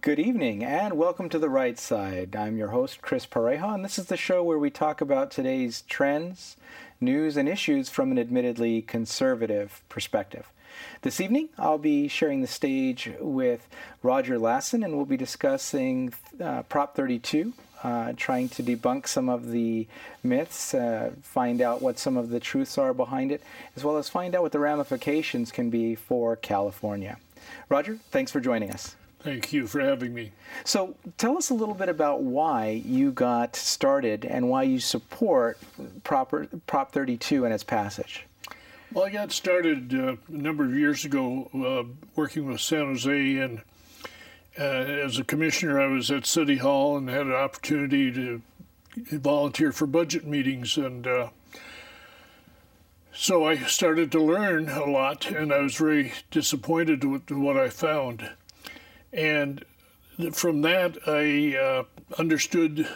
Good evening and welcome to The Right Side. I'm your host, Chris Pareja, and this is the show where we talk about today's trends, news, and issues from an admittedly conservative perspective. This evening, I'll be sharing the stage with Roger Lasson, and we'll be discussing Prop 32, trying to debunk some of the myths, find out what some of the truths are behind it, as well as find out what the ramifications can be for California. Roger, thanks for joining us. Thank you for having me. So tell us a little bit about why you got started and why you support Prop 32 and its passage. Well, I got started a number of years ago working with San Jose, and as a commissioner I was at City Hall and had an opportunity to volunteer for budget meetings, and so I started to learn a lot, and I was very disappointed with what I found. And from that, I understood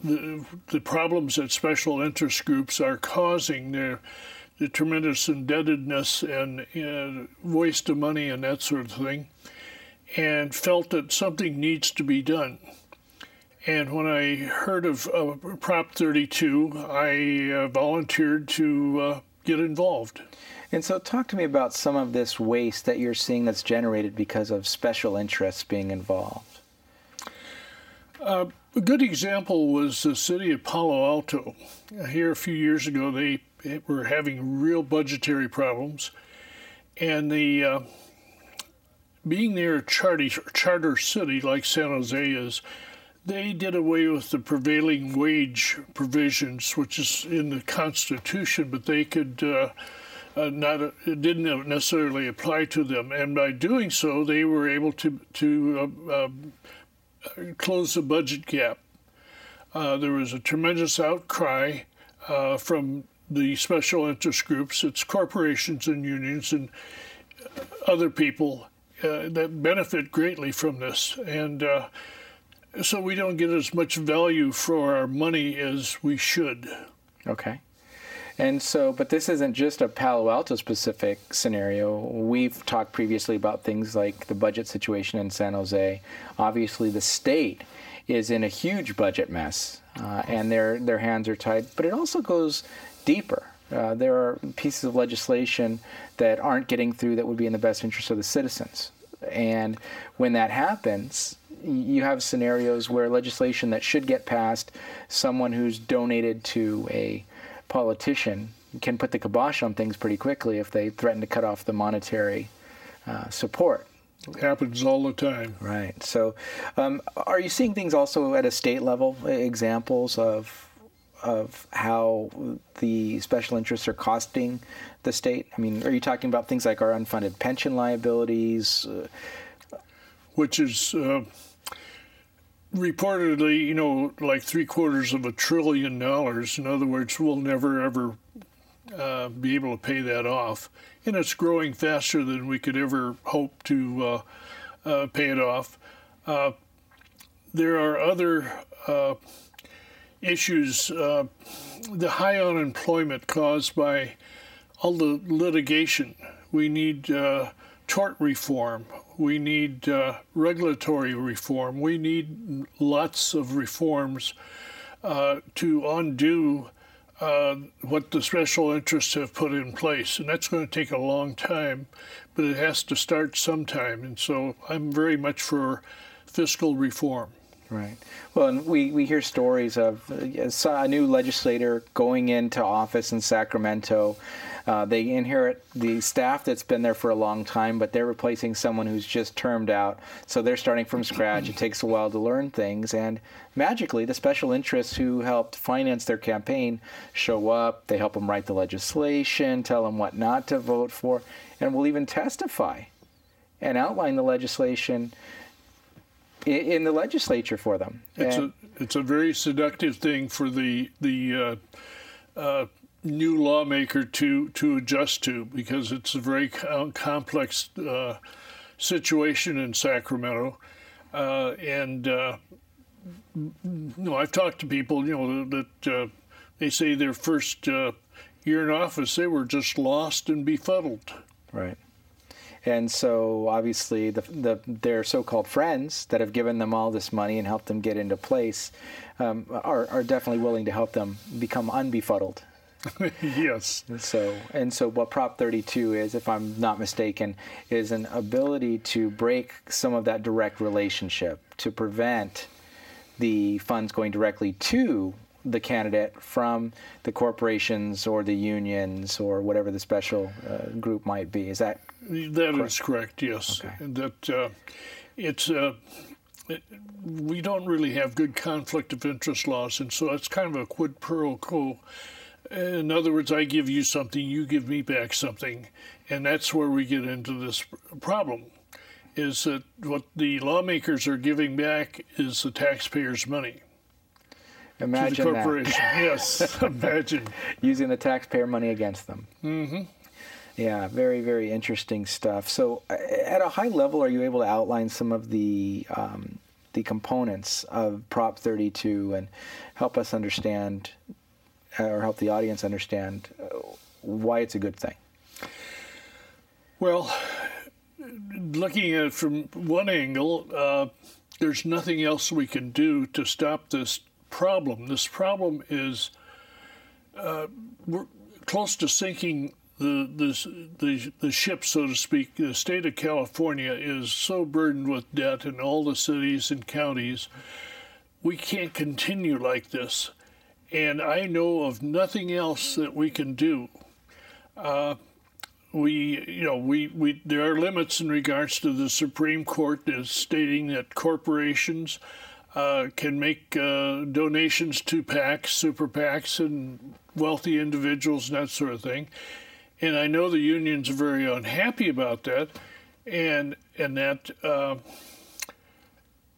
the problems that special interest groups are causing, the tremendous indebtedness and waste of money and that sort of thing, and felt that something needs to be done. And when I heard of Prop 32, I volunteered to get involved. And so talk to me about some of this waste that you're seeing that's generated because of special interests being involved. A good example was the city of Palo Alto. Here a few years ago, they were having real budgetary problems, and being near a charter city like San Jose is, they did away with the prevailing wage provisions, which is in the Constitution, but they could it didn't necessarily apply to them, and by doing so, they were able to close the budget gap. There was a tremendous outcry from the special interest groups, it's corporations and unions and other people that benefit greatly from this, and so we don't get as much value for our money as we should. Okay. And so, but this isn't just a Palo Alto specific scenario. We've talked previously about things like the budget situation in San Jose. Obviously, the state is in a huge budget mess, and their hands are tied. But it also goes deeper. There are pieces of legislation that aren't getting through that would be in the best interest of the citizens. And when that happens, you have scenarios where legislation that should get passed, someone who's donated to a politician can put the kibosh on things pretty quickly if they threaten to cut off the monetary support. It happens all the time. Right. So are you seeing things also at a state level, examples of how the special interests are costing the state? I mean, are you talking about things like our unfunded pension liabilities? Which is reportedly, like $750 billion. In other words, we'll never, ever be able to pay that off. And it's growing faster than we could ever hope to pay it off. There are other issues. The high unemployment caused by all the litigation. We need tort reform. We need regulatory reform. We need lots of reforms to undo what the special interests have put in place. And that's going to take a long time, but it has to start sometime. And so I'm very much for fiscal reform. Right. Well, and we hear stories of a new legislator going into office in Sacramento. They inherit the staff that's been there for a long time, but they're replacing someone who's just termed out. So they're starting from scratch. It takes a while to learn things. And magically, the special interests who helped finance their campaign show up. They help them write the legislation, tell them what not to vote for, and will even testify and outline the legislation in the legislature for them. It's a very seductive thing for the new lawmaker to adjust to, because it's a very complex situation in Sacramento, and I've talked to people that they say their first year in office they were just lost and befuddled. Right. And so obviously their so-called friends that have given them all this money and helped them get into place are definitely willing to help them become unbefuddled. Yes. And so what Prop 32 is, if I'm not mistaken, is an ability to break some of that direct relationship to prevent the funds going directly to the candidate from the corporations or the unions or whatever the special group might be. Is that correct? Is correct, yes. Okay. That we don't really have good conflict of interest laws, and so it's kind of a quid pro quo. In other words, I give you something, you give me back something, and that's where we get into this problem, is that what the lawmakers are giving back is the taxpayers' money. Imagine to the corporation. That. Yes, imagine. Using the taxpayer money against them. Mm-hmm. Yeah, very, very interesting stuff. So at a high level, are you able to outline some of the components of Prop 32 and help us understand, or help the audience understand why it's a good thing? Well, looking at it from one angle, there's nothing else we can do to stop this problem. This problem is we're close to sinking the ship, so to speak. The state of California is so burdened with debt in all the cities and counties. We can't continue like this. And I know of nothing else that we can do. There are limits in regards to the Supreme Court is stating that corporations can make donations to PACs, super PACs, and wealthy individuals and that sort of thing. And I know the unions are very unhappy about that,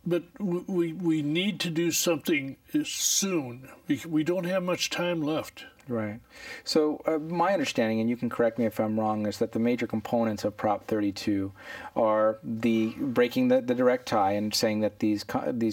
but we need to do something soon. We don't have much time left. Right. So my understanding, and you can correct me if I'm wrong, is that the major components of Prop 32 are the breaking the direct tie and saying that these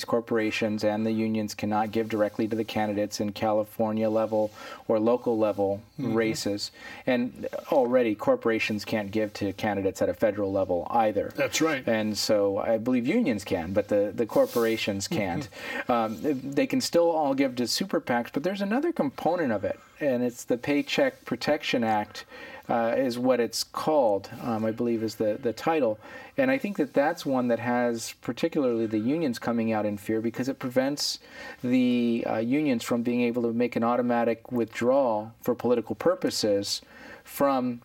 corporations and the unions cannot give directly to the candidates in California level or local level races. And already corporations can't give to candidates at a federal level either. That's right. And so I believe unions can, but the corporations can't. They can still all give to super PACs, but there's another component of it. And it's the Paycheck Protection Act is what it's called, I believe is the title. And I think that's one that has particularly the unions coming out in fear because it prevents the unions from being able to make an automatic withdrawal for political purposes from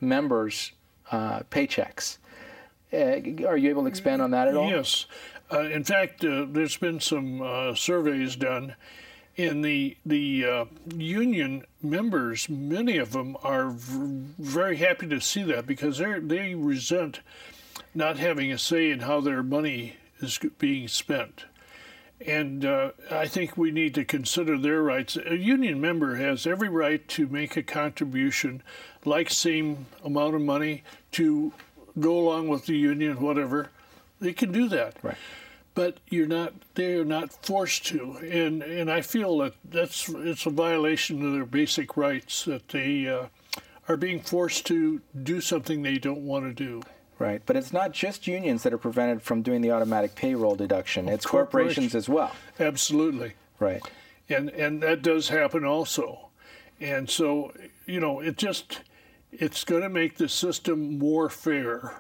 members' paychecks. Are you able to expand on that at all? Yes. In fact, there's been some surveys done. And the union members, many of them are very happy to see that because they resent not having a say in how their money is being spent. And I think we need to consider their rights. A union member has every right to make a contribution, like same amount of money, to go along with the union, whatever. They can do that. Right. But they are not forced to, and I feel that it's a violation of their basic rights that they are being forced to do something they don't want to do. Right, but it's not just unions that are prevented from doing the automatic payroll deduction. It's corporations as well. Absolutely. Right. And that does happen also, and so it's going to make the system more fair.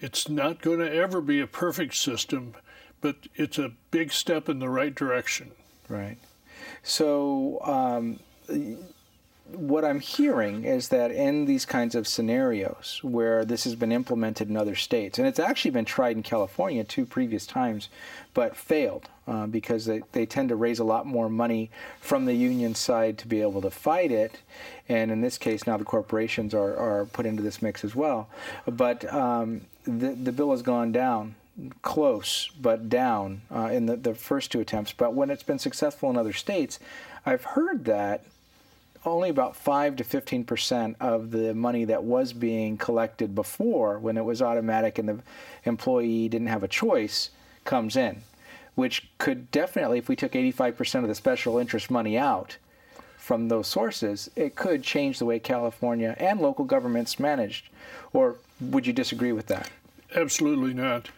It's not going to ever be a perfect system, but it's a big step in the right direction. Right. So what I'm hearing is that in these kinds of scenarios where this has been implemented in other states, and it's actually been tried in California 2 previous times, but failed because they tend to raise a lot more money from the union side to be able to fight it. And in this case, now the corporations are put into this mix as well. But the bill has gone down. Close, but down in the first 2 attempts. But when it's been successful in other states, I've heard that only about 5 to 15% of the money that was being collected before, when it was automatic and the employee didn't have a choice, comes in, which could definitely, if we took 85% of the special interest money out from those sources, it could change the way California and local governments managed. Or would you disagree with that? Absolutely not.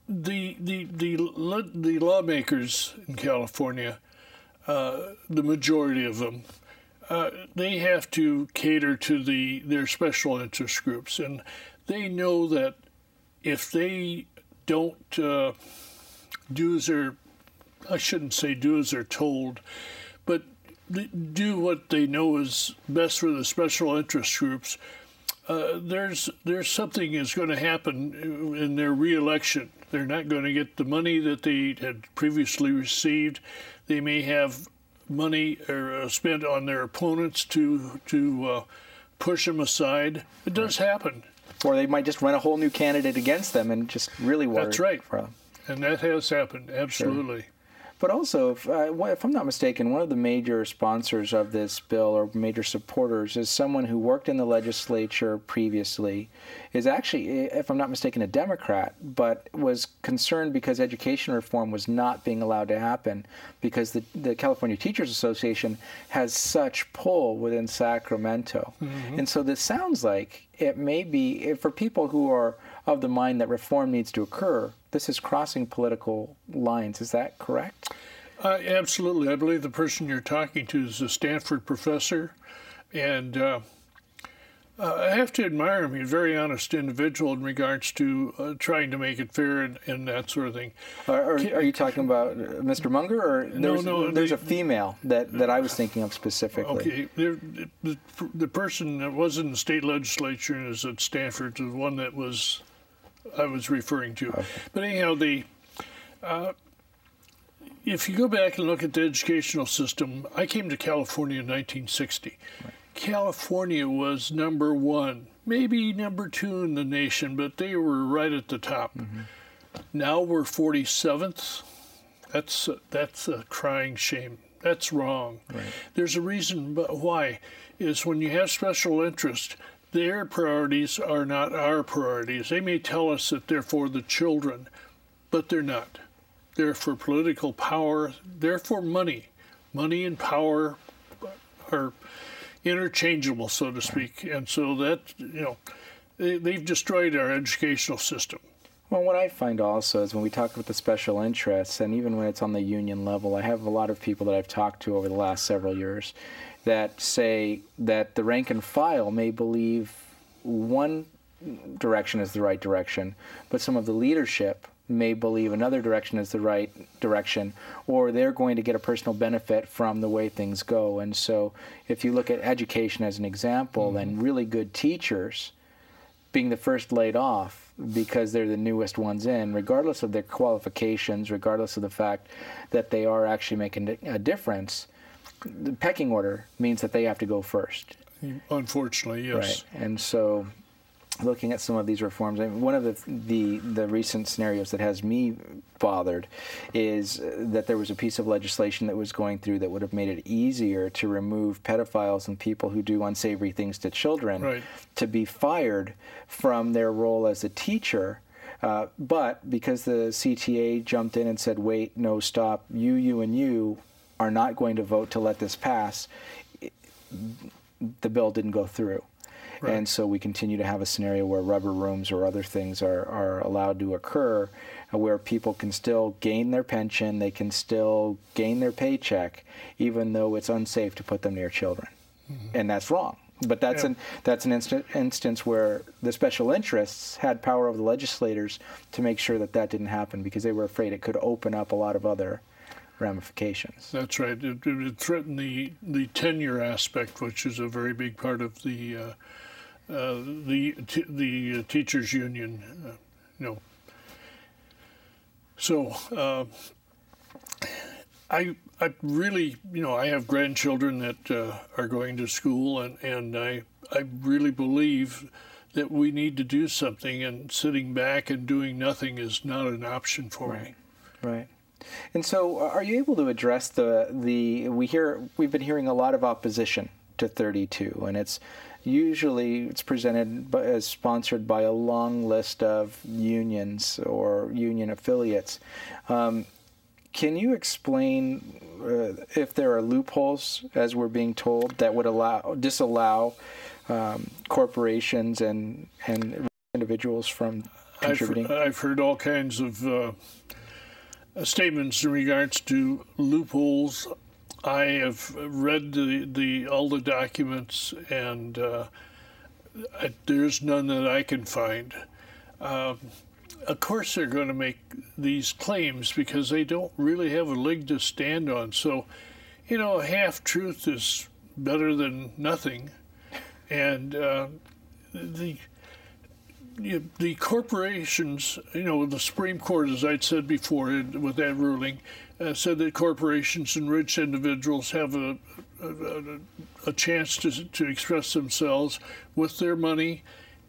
The lawmakers in California, the majority of them, they have to cater to their special interest groups, and they know that if they don't do as they're, I shouldn't say do as they're told, but do what they know is best for the special interest groups, there's something is going to happen in their reelection. They're not going to get the money that they had previously received. They may have money spent on their opponents to push them aside. It does happen. Or they might just run a whole new candidate against them and just really worry. That's right. For them. And that has happened, absolutely. Sure. But also, if I'm not mistaken, one of the major sponsors of this bill or major supporters is someone who worked in the legislature previously, is actually, if I'm not mistaken, a Democrat, but was concerned because education reform was not being allowed to happen because the California Teachers Association has such pull within Sacramento. Mm-hmm. And so this sounds like it may be, for people who are of the mind that reform needs to occur, this is crossing political lines. Is that correct? Absolutely. I believe the person you're talking to is a Stanford professor, and I have to admire him. He's a very honest individual in regards to trying to make it fair and that sort of thing. Are you talking about Mr. Munger, or there's a female that I was thinking of specifically? Okay, the person that was in the state legislature and is at Stanford is the one that I was referring to. Okay. But anyhow, if you go back and look at the educational system, I came to California in 1960. Right. California was number one, maybe number two in the nation, but they were right at the top. Mm-hmm. Now we're 47th. That's a crying shame. That's wrong. Right. There's a reason why. Is when you have special interest, their priorities are not our priorities. They may tell us that they're for the children, but they're not. They're for political power. They're for money. Money and power are interchangeable, so to speak. And so that, they've destroyed our educational system. Well, what I find also is when we talk about the special interests, and even when it's on the union level, I have a lot of people that I've talked to over the last several years that say that the rank and file may believe one direction is the right direction, but some of the leadership may believe another direction is the right direction, or they're going to get a personal benefit from the way things go. And so if you look at education as an example, then really good teachers being the first laid off because they're the newest ones in, regardless of their qualifications, regardless of the fact that they are actually making a difference, the pecking order means that they have to go first. Unfortunately, yes. Right. And so looking at some of these reforms, one of the recent scenarios that has me bothered is that there was a piece of legislation that was going through that would have made it easier to remove pedophiles and people who do unsavory things to children to be fired from their role as a teacher. But because the CTA jumped in and said, wait, no, stop, you, and you are not going to vote to let this pass, the bill didn't go through. Right. And so we continue to have a scenario where rubber rooms or other things are allowed to occur, where people can still gain their pension, they can still gain their paycheck, even though it's unsafe to put them near children. Mm-hmm. And that's wrong. But that's an instance where the special interests had power over the legislators to make sure that didn't happen, because they were afraid it could open up a lot of other ramifications. That's right. It threatened the tenure aspect, which is a very big part of the teachers union. So I really, I have grandchildren that are going to school, and I really believe that we need to do something, and sitting back and doing nothing is not an option for me. Right. And so are you able to address we've been hearing a lot of opposition to 32, and it's presented as sponsored by a long list of unions or union affiliates. Can you explain if there are loopholes, as we're being told, that would disallow corporations and individuals from contributing? I've heard all kinds of statements in regards to loopholes. I have read all the documents, and there's none that I can find. Of course, they're going to make these claims because they don't really have a leg to stand on. So, a half-truth is better than nothing. And the corporations, the Supreme Court, as I'd said before with that ruling, said that corporations and rich individuals have a chance to express themselves with their money,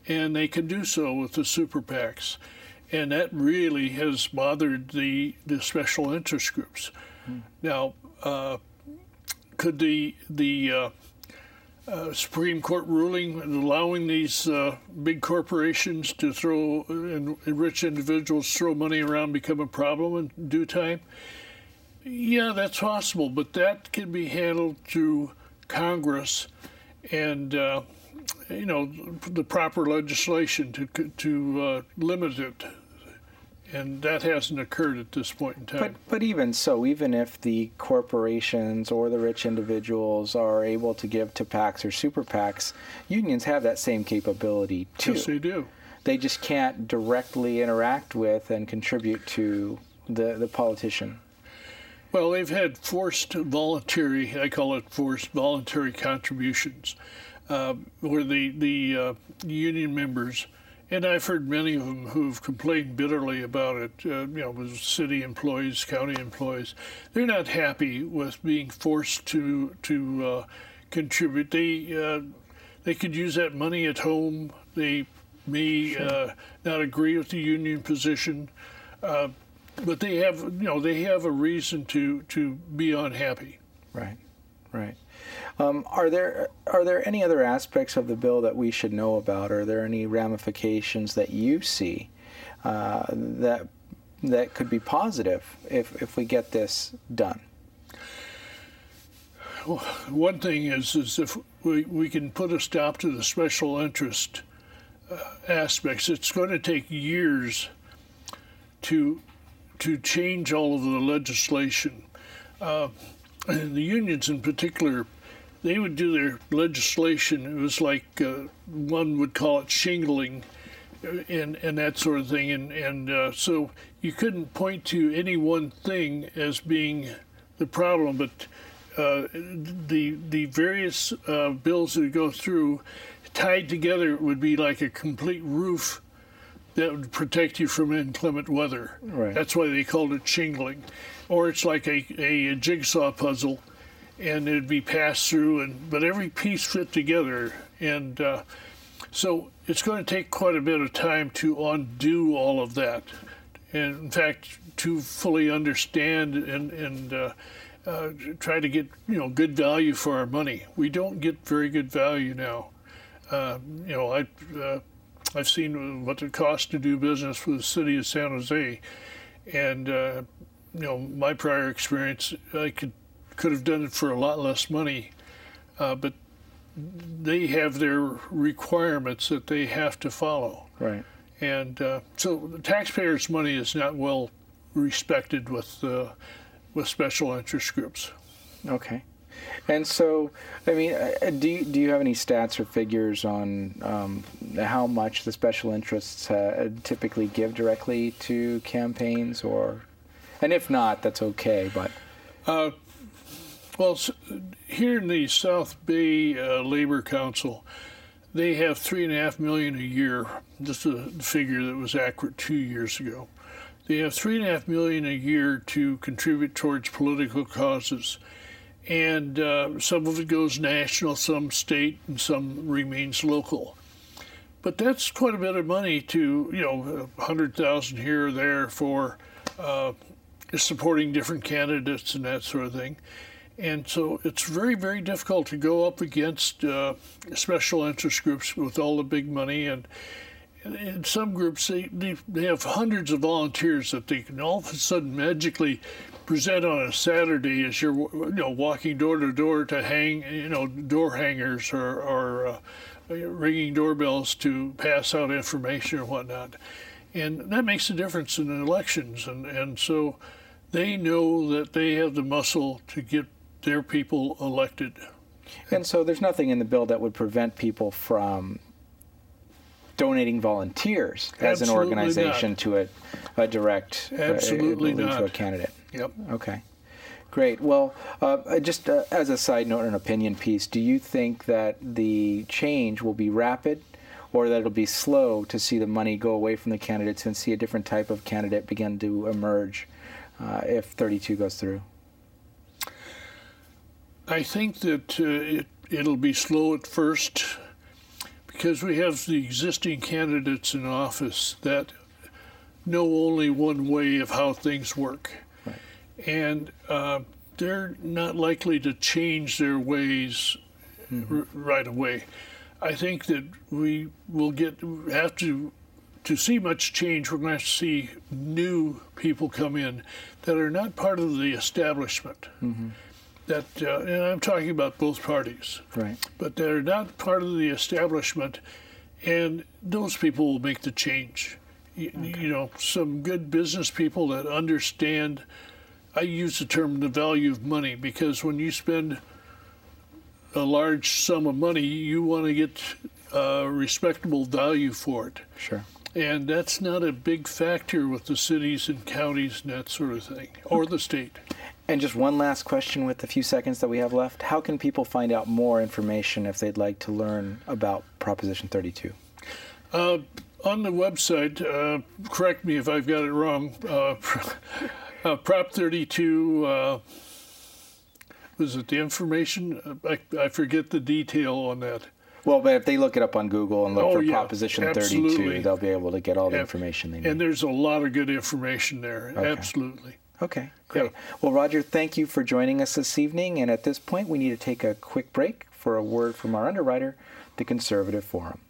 and they can do so with the super PACs. And that really has bothered the special interest groups. Now, could the Supreme Court ruling allowing these big corporations to throw and rich individuals throw money around become a problem in due time? Yeah, that's possible, but that can be handled through Congress and the proper legislation to limit it, and that hasn't occurred at this point in time. But even so, even if the corporations or the rich individuals are able to give to PACs or super PACs, unions have that same capability too. Yes, they do. They just can't directly interact with and contribute to the politician. Well, they've had forced voluntary, I call it forced voluntary contributions, where the union members, and I've heard many of them who've complained bitterly about it, with city employees, county employees, they're not happy with being forced to contribute. They could use that money at home. They may not agree with the union position, but they have a reason to be unhappy. Right. Are there any other aspects of the bill that we should know about? Are there any ramifications that you see that could be positive if we get this done? Well, one thing is if we can put a stop to the special interest aspects, it's going to take years to change all of the legislation. The unions in particular, they would do their legislation. It was like one would call it shingling and that sort of thing. And so you couldn't point to any one thing as being the problem, but the various bills that go through tied together would be like a complete roof that would protect you from inclement weather. Right. That's why they called it shingling. Or it's like a jigsaw puzzle, and it'd be passed through, but every piece fit together. And so it's going to take quite a bit of time to undo all of that. And in fact, to fully understand and try to get good value for our money. We don't get very good value now. I've seen what it costs to do business with the city of San Jose, and my prior experience, I could have done it for a lot less money, but they have their requirements that they have to follow. Right. And so the taxpayers' money is not well respected with special interest groups. Okay. And so, I mean, do you have any stats or figures on how much the special interests typically give directly to campaigns, and if not, that's okay, but... Well, here in the South Bay Labor Council, they have $3.5 million a year. This is a figure that was accurate 2 years ago. They have $3.5 million a year to contribute towards political causes, and some of it goes national, some state, and some remains local. But that's quite a bit of money to, $100,000 here or there for supporting different candidates and that sort of thing. And so it's very, very difficult to go up against special interest groups with all the big money. And in some groups, they have hundreds of volunteers that they can all of a sudden magically present on a Saturday as you're walking door to door to hang door hangers or ringing doorbells to pass out information or whatnot, and that makes a difference in elections, and so they know that they have the muscle to get their people elected. And so there's nothing in the bill that would prevent people from donating volunteers as an Absolutely organization not. to a direct Absolutely to not. a candidate. Yep. Okay. Great. Well, just as a side note, an opinion piece, do you think that the change will be rapid or that it'll be slow to see the money go away from the candidates and see a different type of candidate begin to emerge if 32 goes through? I think that it'll be slow at first because we have the existing candidates in office that know only one way of how things work. Right. And they're not likely to change their ways right away. I think that we will have to see much change. We're going to have to see new people come in that are not part of the establishment. That, and I'm talking about both parties, Right. but they're not part of the establishment, and those people will make the change. You know, some good business people that understand. I use the term the value of money because when you spend a large sum of money, you want to get a respectable value for it. Sure. And that's not a big factor with the cities and counties and that sort of thing, or the state. And just one last question with the few seconds that we have left. How can people find out more information if they'd like to learn about Proposition 32? On the website, correct me if I've got it wrong, Prop 32, was it the information? I forget the detail on that. Well, but if they look it up on Google and look for yeah, Proposition 32, absolutely. they'll be able to get all the information they need. And there's a lot of good information there, Okay. absolutely. Okay, great. Yeah. Well, Roger, thank you for joining us this evening. And at this point, we need to take a quick break for a word from our underwriter, the Conservative Forum.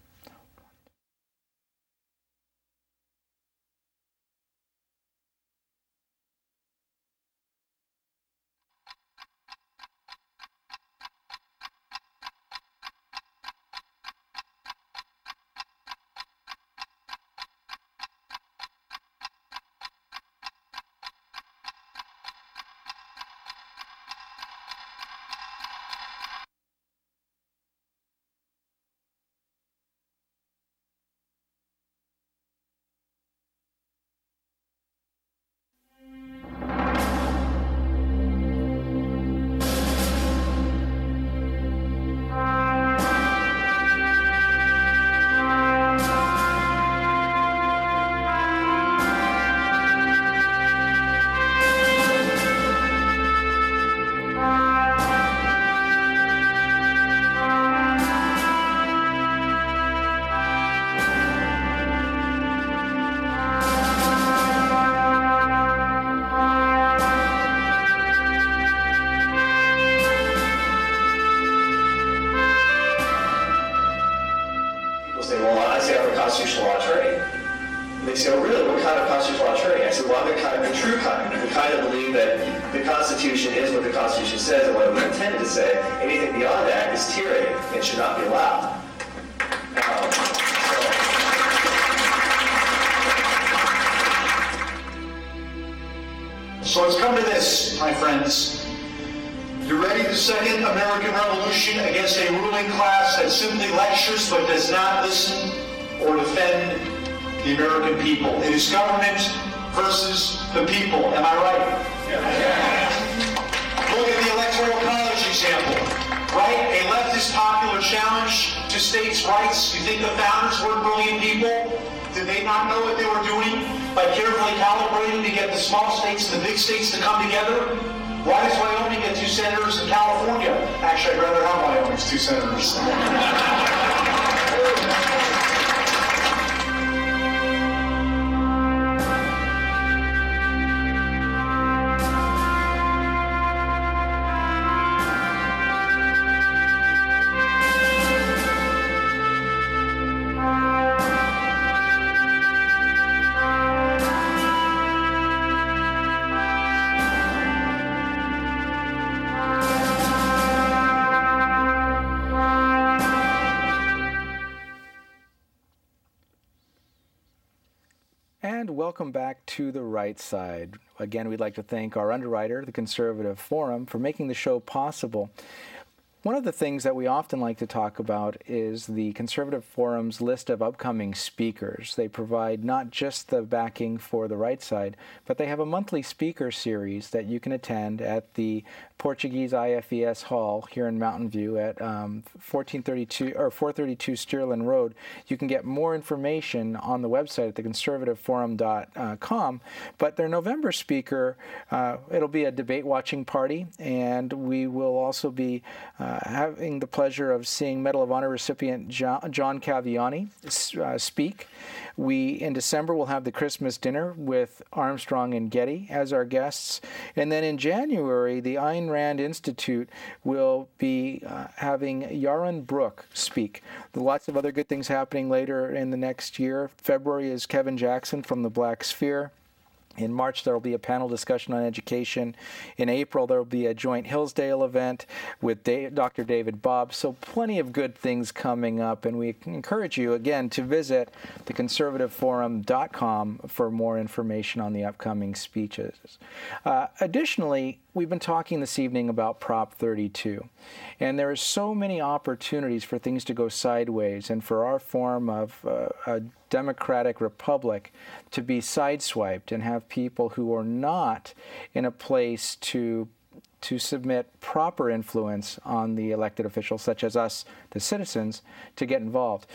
Say, well, I say I'm a constitutional law attorney. And they say, oh, really? What kind of constitutional law attorney? I said, well, I'm the true kind. The kind that believe that the Constitution is what the Constitution says and what it was intended to say. Anything beyond that is tyranny and should not be allowed. So it's come to this, my friends. You ready the second American Revolution against a ruling class that simply lectures but does not listen or defend the American people? It is government versus the people. Am I right? Yeah. Look at the Electoral College example. Right? A leftist popular challenge to states' rights. You think the founders were brilliant people? Did they not know what they were doing by carefully calibrating to get the small states and the big states to come together? Why does Wyoming get 2 senators in California? Actually, I'd rather have Wyoming's 2 senators. welcome back to The Right Side. Again, we'd like to thank our underwriter, the Conservative Forum, for making the show possible. One of the things that we often like to talk about is the Conservative Forum's list of upcoming speakers. They provide not just the backing for The Right Side, but they have a monthly speaker series that you can attend at the Portuguese IFES Hall here in Mountain View at 432 Stirling Road. You can get more information on the website at theconservativeforum.com. But their November speaker, it'll be a debate watching party, and we will also be having the pleasure of seeing Medal of Honor recipient John Caviani speak. In December, we'll have the Christmas dinner with Armstrong and Getty as our guests. And then in January, the Ayn Rand Institute will be having Yaron Brook speak. There are lots of other good things happening later in the next year. February is Kevin Jackson from the Black Sphere. In March, there will be a panel discussion on education. In April, there will be a joint Hillsdale event with Dr. David Bobb. So plenty of good things coming up, and we encourage you, again, to visit theconservativeforum.com for more information on the upcoming speeches. Additionally, we've been talking this evening about Prop 32, and there are so many opportunities for things to go sideways and for our form of a democratic republic to be sideswiped and have people who are not in a place to submit proper influence on the elected officials, such as us, the citizens, to get involved.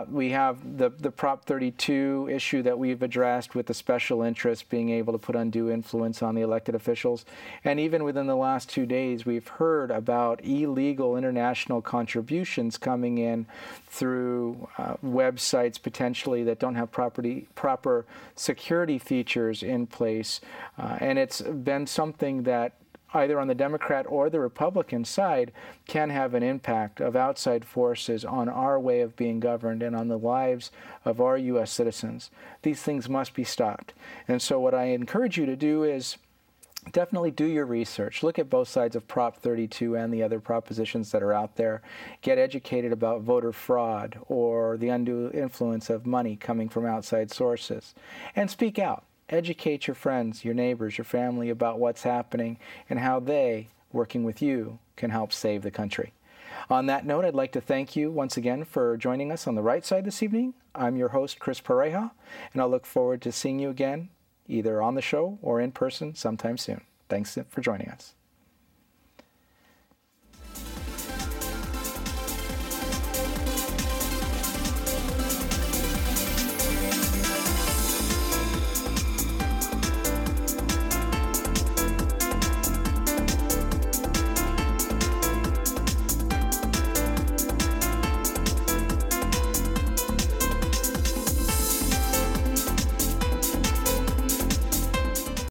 We have the Prop 32 issue that we've addressed with the special interest being able to put undue influence on the elected officials. And even within the last 2 days, we've heard about illegal international contributions coming in through websites potentially that don't have proper security features in place. And it's been something that either on the Democrat or the Republican side can have an impact of outside forces on our way of being governed and on the lives of our U.S. citizens. These things must be stopped. And so what I encourage you to do is definitely do your research. Look at both sides of Prop 32 and the other propositions that are out there. Get educated about voter fraud or the undue influence of money coming from outside sources. And speak out. Educate your friends, your neighbors, your family about what's happening and how they, working with you, can help save the country. On that note, I'd like to thank you once again for joining us on The Right Side this evening. I'm your host, Chris Pareja, and I'll look forward to seeing you again, either on the show or in person sometime soon. Thanks for joining us.